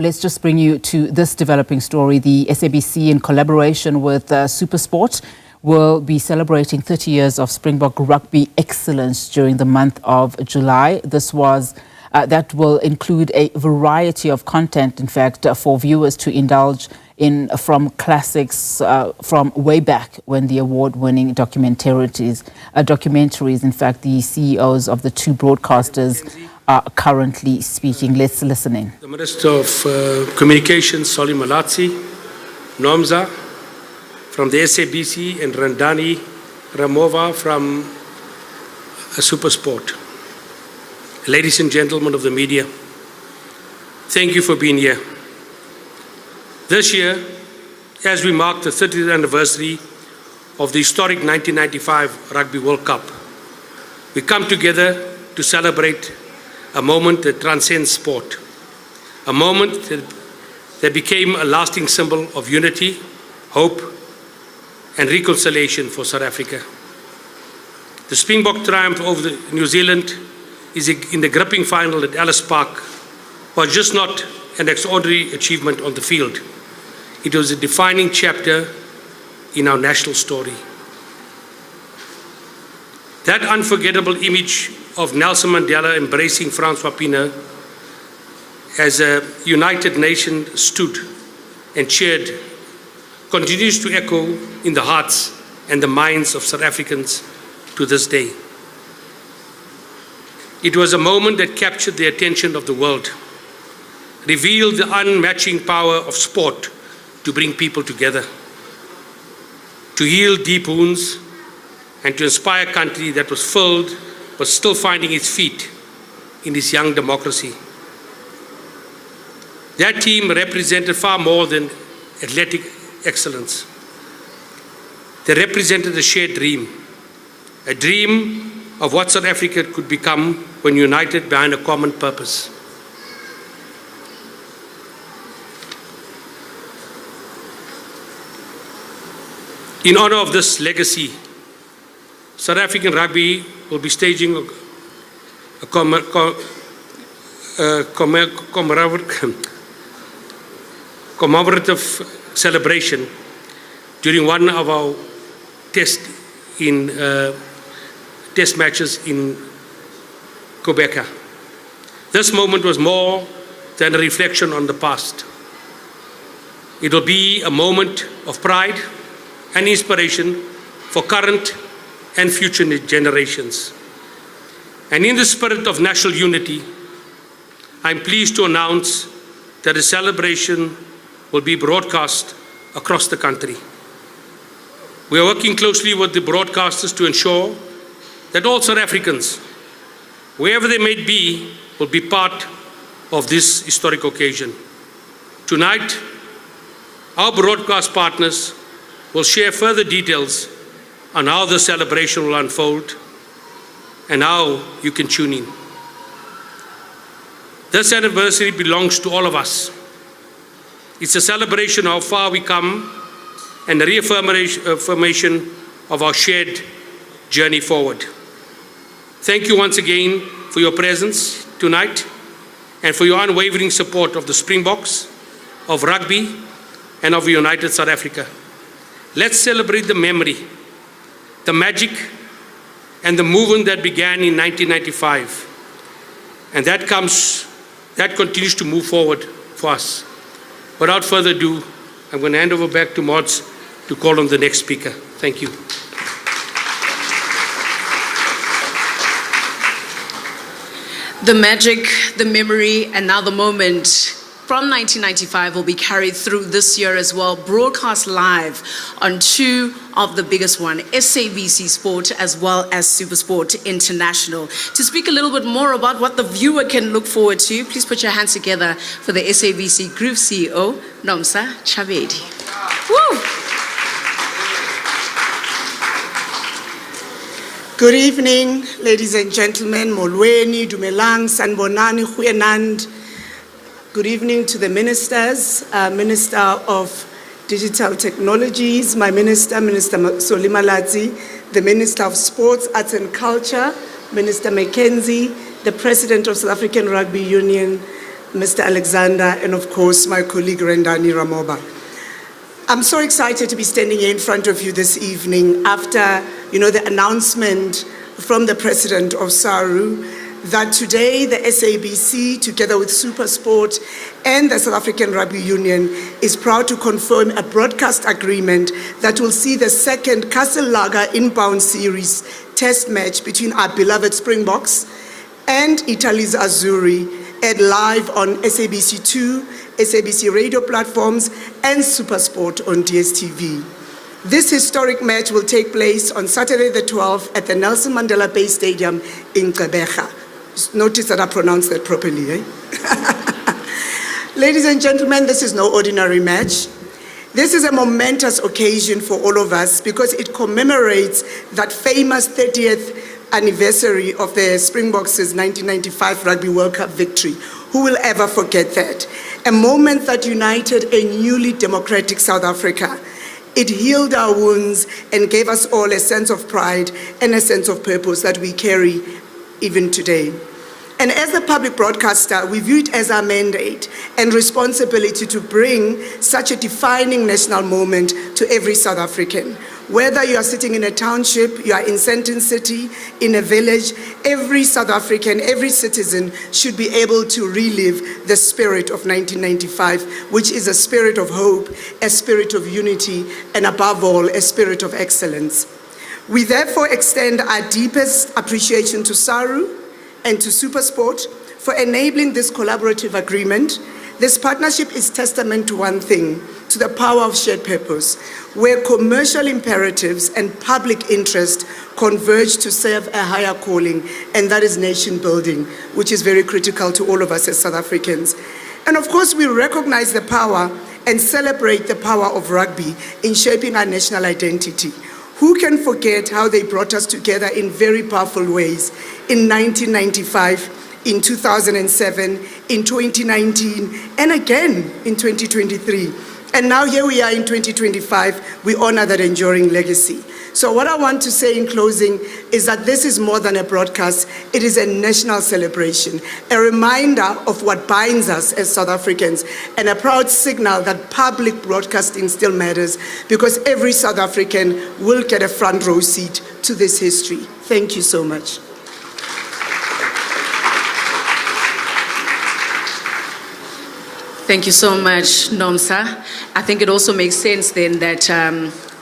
Let's just bring you to this developing story. The SABC, in collaboration with SuperSport, will be celebrating 30 years of Springbok Rugby excellence during the month of July. That will include a variety of content, in fact, for viewers to indulge in, from classics from way back when the award-winning documentaries. In fact, the CEOs of the two broadcasters are currently speaking. Let's listen in. The Minister of Communications, Solly Malatsi, Nomza from the SABC, and Randani Ramova from Supersport. Ladies and gentlemen of the media, thank you for being here. This year, as we mark the 30th anniversary of the historic 1995 Rugby World Cup, we come together to celebrate a moment that transcends sport, a moment that became a lasting symbol of unity, hope, and reconciliation for South Africa. The Springbok triumph over New Zealand in the gripping final at Ellis Park was just not an extraordinary achievement on the field. It was a defining chapter in our national story. That unforgettable image of Nelson Mandela embracing Francois Pienaar as a united nation stood and cheered continues to echo in the hearts and the minds of South Africans to this day. It was a moment that captured the attention of the world, revealed the unmatching power of sport to bring people together, to heal deep wounds, and to inspire a country that was filled but still finding its feet in this young democracy. That team represented far more than athletic excellence. They represented a shared dream, a dream of what South Africa could become when united behind a common purpose. In honor of this legacy, South African Rugby will be staging a commemorative celebration during one of our test matches in Quebec. This moment was more than a reflection on the past. It will be a moment of pride and inspiration for current and future generations. And in the spirit of national unity, I'm pleased to announce that the celebration will be broadcast across the country. We are working closely with the broadcasters to ensure that all South Africans, wherever they may be, will be part of this historic occasion. Tonight, our broadcast partners will share further details on how the celebration will unfold and how you can tune in. This anniversary belongs to all of us. It's a celebration of how far we come and a reaffirmation of our shared journey forward. Thank you once again for your presence tonight and for your unwavering support of the Springboks, of rugby, and of United South Africa. Let's celebrate the memory, the magic, and the movement that began in 1995. And that continues to move forward for us. Without further ado, I'm going to hand over back to Mods to call on the next speaker. Thank you. The magic, the memory, and now the moment from 1995 will be carried through this year as well, broadcast live on two of the biggest one, SABC Sport as well as SuperSport International. To speak a little bit more about what the viewer can look forward to, please put your hands together for the SABC Group CEO, Nomsa Chabedi. Woo! Good evening, ladies and gentlemen, Molweni, Dumelang, Sanbonani, Huyenand. Good evening to the ministers, Minister of Digital Technologies, my Minister, Minister Solly Malatsi, the Minister of Sports, Arts and Culture, Minister Mackenzie, the President of South African Rugby Union, Mr. Alexander, and of course, my colleague Rendani Ramoba. I'm so excited to be standing here in front of you this evening after, the announcement from the president of SARU that today the SABC, together with SuperSport and the South African Rugby Union, is proud to confirm a broadcast agreement that will see the second Castle Lager inbound series test match between our beloved Springboks and Italy's Azzurri aired live on SABC2, SABC radio platforms, and SuperSport on DSTV. This historic match will take place on Saturday the 12th at the Nelson Mandela Bay Stadium in Gqeberha. Notice that I pronounced that properly, eh? Ladies and gentlemen, this is no ordinary match. This is a momentous occasion for all of us because it commemorates that famous 30th anniversary of the Springboks' 1995 Rugby World Cup victory. Who will ever forget that? A moment that united a newly democratic South Africa. It healed our wounds and gave us all a sense of pride and a sense of purpose that we carry even today. And as a public broadcaster, we view it as our mandate and responsibility to bring such a defining national moment to every South African. Whether you are sitting in a township, you are in Sandton City, in a village, every South African, every citizen should be able to relive the spirit of 1995, which is a spirit of hope, a spirit of unity, and above all, a spirit of excellence. We therefore extend our deepest appreciation to SARU and to SuperSport for enabling this collaborative agreement. This partnership is testament to one thing, to the power of shared purpose, where commercial imperatives and public interest converge to serve a higher calling, and that is nation building, which is very critical to all of us as South Africans. And of course, we recognize the power and celebrate the power of rugby in shaping our national identity. Who can forget how they brought us together in very powerful ways in 1995, in 2007, in 2019, and again in 2023. And now here we are in 2025, we honor that enduring legacy. So what I want to say in closing is that this is more than a broadcast, it is a national celebration, a reminder of what binds us as South Africans, and a proud signal that public broadcasting still matters because every South African will get a front row seat to this history. Thank you so much. Thank you so much, Nomsa. I think it also makes sense then that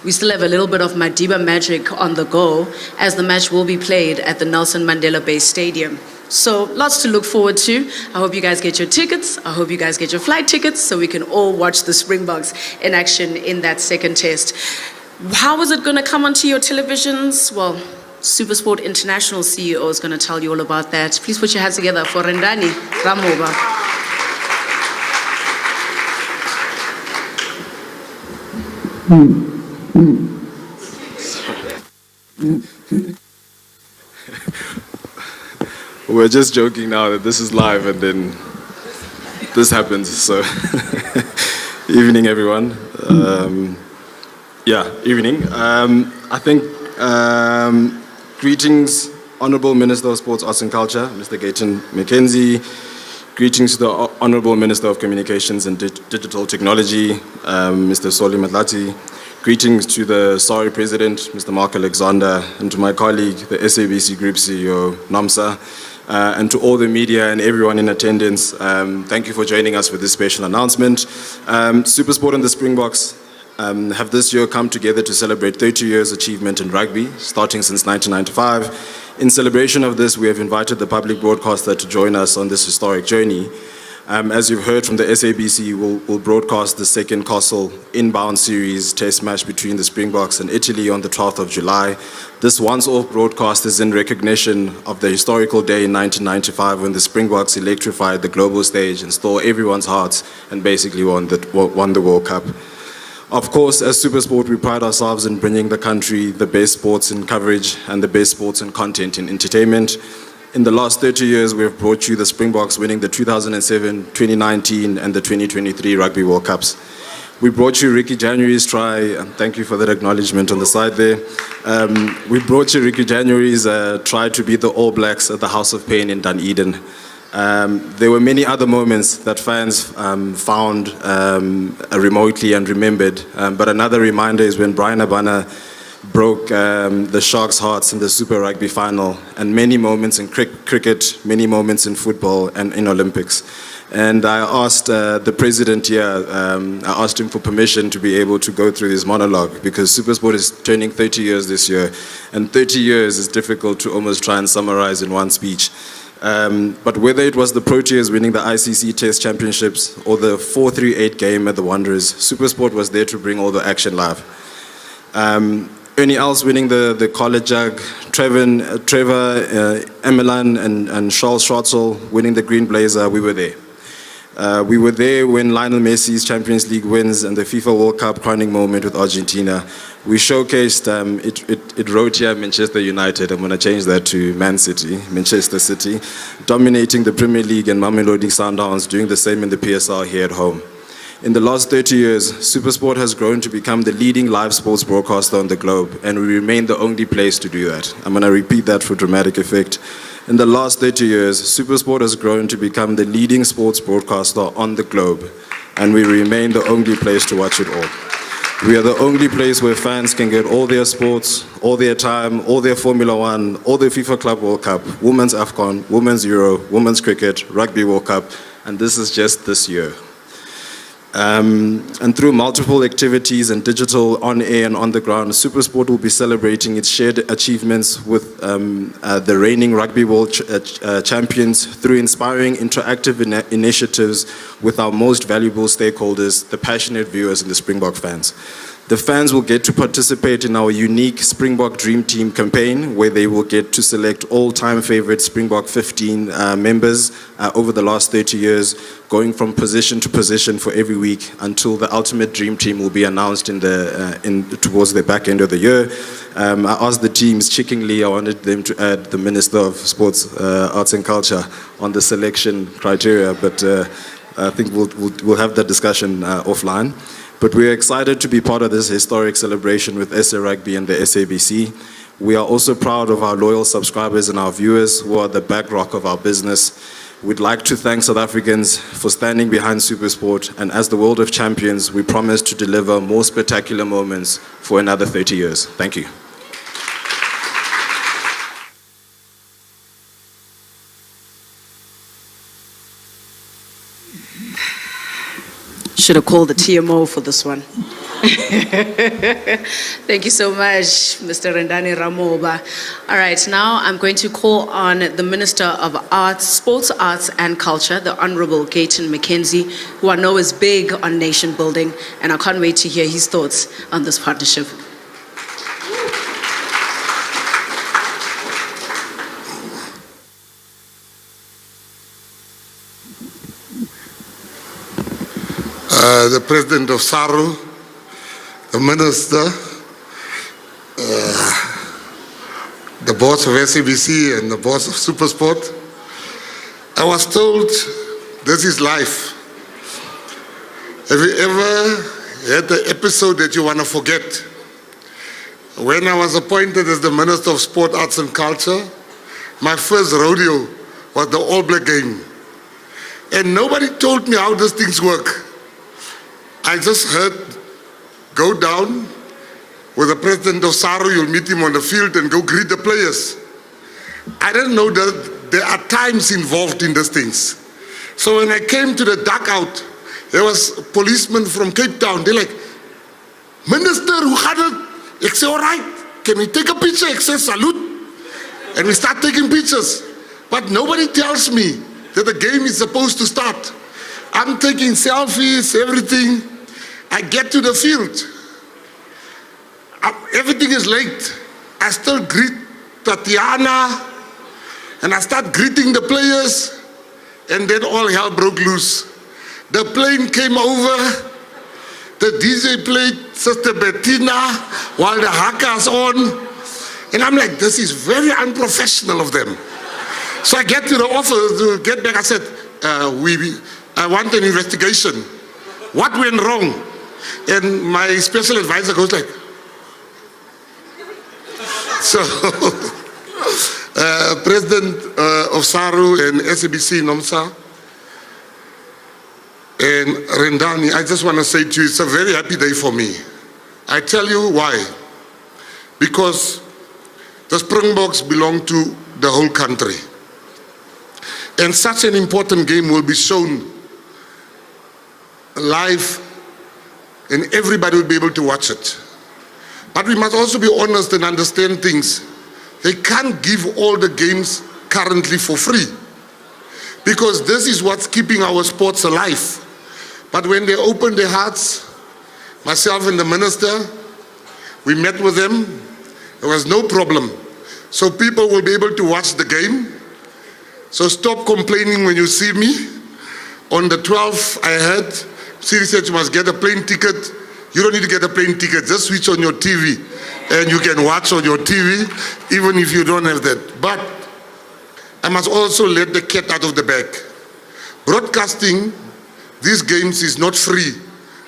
we still have a little bit of Madiba magic on the go as the match will be played at the Nelson Mandela Bay Stadium. So lots to look forward to. I hope you guys get your tickets. I hope you guys get your flight tickets so we can all watch the Springboks in action in that second test. How is it going to come onto your televisions? Well, Supersport International CEO is going to tell you all about that. Please put your hands together for Rendani Ramoba. We're just joking now that this is live and then this happens. So, evening, everyone. Evening. I think greetings, Honourable Minister of Sports, Arts and Culture, Mr. Gayton McKenzie. Greetings to the Honourable Minister of Communications and Digital Technology, Mr. Soli Matlati. Greetings to the SARU President, Mr. Mark Alexander, and to my colleague, the SABC Group CEO, Nomsa, and to all the media and everyone in attendance. Thank you for joining us for this special announcement. SuperSport and the Springboks have this year come together to celebrate 30 years achievement in rugby, starting since 1995. In celebration of this, we have invited the public broadcaster to join us on this historic journey. As you've heard from the SABC, we'll broadcast the second Castle inbound series test match between the Springboks and Italy on the 12th of July. This once-off broadcast is in recognition of the historical day in 1995 when the Springboks electrified the global stage and stole everyone's hearts and basically won the World Cup. Of course, as SuperSport, we pride ourselves in bringing the country the best sports in coverage and the best sports and content in entertainment. In the last 30 years, we have brought you the Springboks winning the 2007, 2019, and the 2023 Rugby World Cups. We brought you Ricky January's try, and thank you for that acknowledgement on the side there. We brought you Ricky January's try to beat the All Blacks at the House of Pain in Dunedin. There were many other moments that fans found remotely and remembered, but another reminder is when Brian Abana broke the Sharks' hearts in the Super Rugby final, and many moments in cricket, many moments in football and in Olympics. And I asked the president here, I asked him for permission to be able to go through his monologue, because SuperSport is turning 30 years this year, and 30 years is difficult to almost try and summarize in one speech. But whether it was the Proteas winning the ICC Test Championships or the 4-3-8 game at the Wanderers, SuperSport was there to bring all the action live. Ernie Els winning the College Jug, Trevor, Emelan and Charles Schwartzel winning the Green Blazer, we were there. We were there when Lionel Messi's Champions League wins and the FIFA World Cup crowning moment with Argentina. We showcased, it wrote here Manchester United. I'm going to change that to Manchester City, dominating the Premier League and Mamelodi Sundowns, doing the same in the PSL here at home. In the last 30 years, SuperSport has grown to become the leading live sports broadcaster on the globe, and we remain the only place to do that. I'm going to repeat that for dramatic effect. In the last 30 years, SuperSport has grown to become the leading sports broadcaster on the globe, and we remain the only place to watch it all. We are the only place where fans can get all their sports, all their time, all their Formula One, all their FIFA Club World Cup, Women's AFCON, Women's Euro, Women's Cricket, Rugby World Cup, and this is just this year. And through multiple activities and digital, on air and on the ground, SuperSport will be celebrating its shared achievements with the reigning Rugby World Champions through inspiring interactive initiatives with our most valuable stakeholders, the passionate viewers and the Springbok fans. The fans will get to participate in our unique Springbok Dream Team campaign, where they will get to select all-time favorite Springbok 15 members over the last 30 years, going from position to position for every week until the ultimate Dream Team will be announced towards the back end of the year. I asked the teams, chickingly, I wanted them to add the Minister of Sports, Arts and Culture on the selection criteria, but I think we'll have that discussion offline. But we are excited to be part of this historic celebration with SA Rugby and the SABC. We are also proud of our loyal subscribers and our viewers who are the bedrock of our business. We'd like to thank South Africans for standing behind SuperSport, and as the World of Champions, we promise to deliver more spectacular moments for another 30 years. Thank you. Should have called the TMO for this one. Thank you so much, Mr. Rendani Ramoba. All right, now I'm going to call on the Minister of Arts, Sports, Arts and Culture, the Honorable Gayton McKenzie, who I know is big on nation building, and I can't wait to hear his thoughts on this partnership. The President of SARU, the Minister, the boss of SABC and the boss of SuperSport. I was told this is life. Have you ever had the episode that you want to forget? When I was appointed as the Minister of Sport, Arts and Culture, my first rodeo was the All Black game. And nobody told me how these things work. I just heard, go down with the President of SARU, you'll meet him on the field and go greet the players. I didn't know that there are times involved in these things. So when I came to the dugout, there was a policeman from Cape Town. They're like, Minister, hoe gaat het? I say, all right, can we take a picture? I say, salute. And we start taking pictures. But nobody tells me that the game is supposed to start. I'm taking selfies, everything. I get to the field. Everything is late. I still greet Tatiana, and I start greeting the players, and then all hell broke loose. The plane came over, the DJ played Sister Bettina while the haka's on, and I'm like, this is very unprofessional of them. So I get to the office, to get back, I said, I want an investigation. What went wrong? And my special advisor goes like, so President of SARU and SABC NOMSA, and Rendani, I just want to say to you, it's a very happy day for me. I tell you why. Because the Springboks belong to the whole country. And such an important game will be shown live and everybody will be able to watch it. But we must also be honest and understand things. They can't give all the games currently for free, because this is what's keeping our sports alive. But when they opened their hearts, myself and the minister, we met with them, there was no problem. So people will be able to watch the game. So stop complaining when you see me. On the 12th, I heard, Siri said you must get a plane ticket. You don't need to get a plane ticket, just switch on your TV and you can watch on your TV, even if you don't have that. But I must also let the cat out of the bag. Broadcasting these games is not free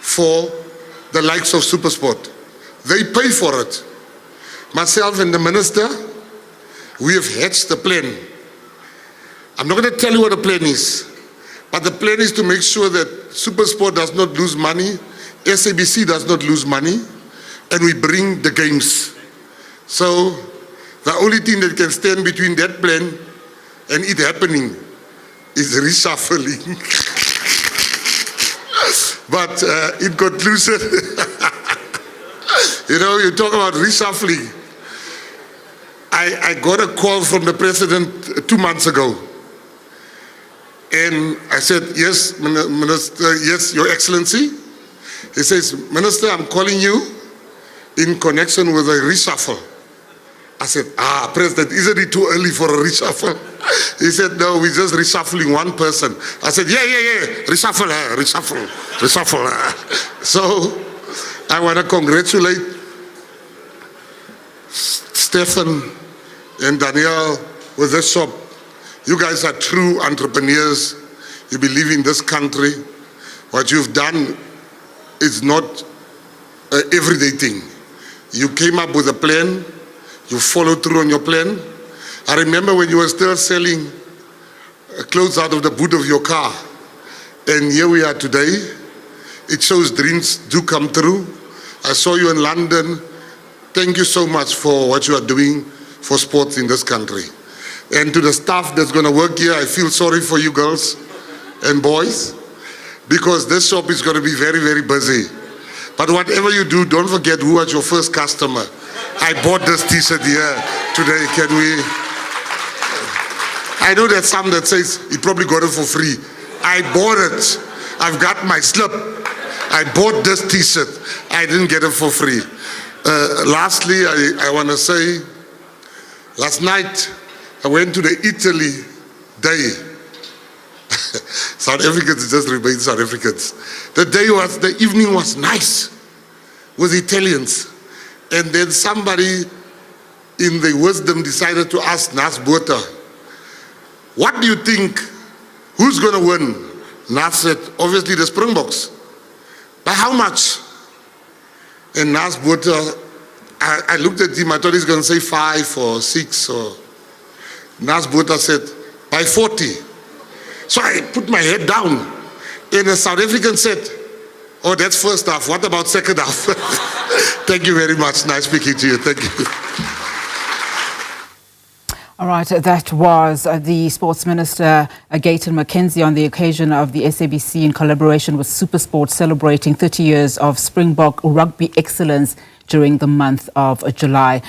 for the likes of SuperSport. They pay for it. Myself and the minister, we have hatched the plan. I'm not going to tell you what the plan is, but the plan is to make sure that SuperSport does not lose money, SABC does not lose money, and we bring the games. So the only thing that can stand between that plan and it happening is reshuffling. But in conclusion, you know, you talk about reshuffling. I got a call from the president 2 months ago. And I said, yes, Minister, yes, Your Excellency. He says, Minister, I'm calling you in connection with a reshuffle. I said, President, isn't it too early for a reshuffle? He said, no, we're just reshuffling one person. I said, yeah, reshuffle her, reshuffle her. So I want to congratulate Stefan and Danielle with this shop. You guys are true entrepreneurs. You believe in this country. What you've done is not an everyday thing. You came up with a plan. You followed through on your plan. I remember when you were still selling clothes out of the boot of your car. And here we are today. It shows dreams do come true. I saw you in London. Thank you so much for what you are doing for sports in this country. And to the staff that's going to work here, I feel sorry for you girls and boys, because this shop is going to be very, very busy. But whatever you do, don't forget who was your first customer. I bought this t-shirt here today. Can we? I know there's some that says you probably got it for free. I bought it. I've got my slip. I bought this t-shirt. I didn't get it for free. Lastly, I want to say, last night I went to the Italy Day. South Africans just remain South Africans. The evening was nice with Italians. And then somebody in the wisdom decided to ask Nas Botha, what do you think, who's going to win? Nas said, obviously the Springboks. By how much? And Nas Botha, I looked at him, I thought he's going to say 5 or 6. Or Nas Botha said, by 40. So I put my head down. And the South African said, oh, that's first half. What about second half? Thank you very much. Nice speaking to you. Thank you. All right, that was the Sports Minister, Gayton McKenzie, on the occasion of the SABC in collaboration with SuperSport celebrating 30 years of Springbok Rugby excellence during the month of July.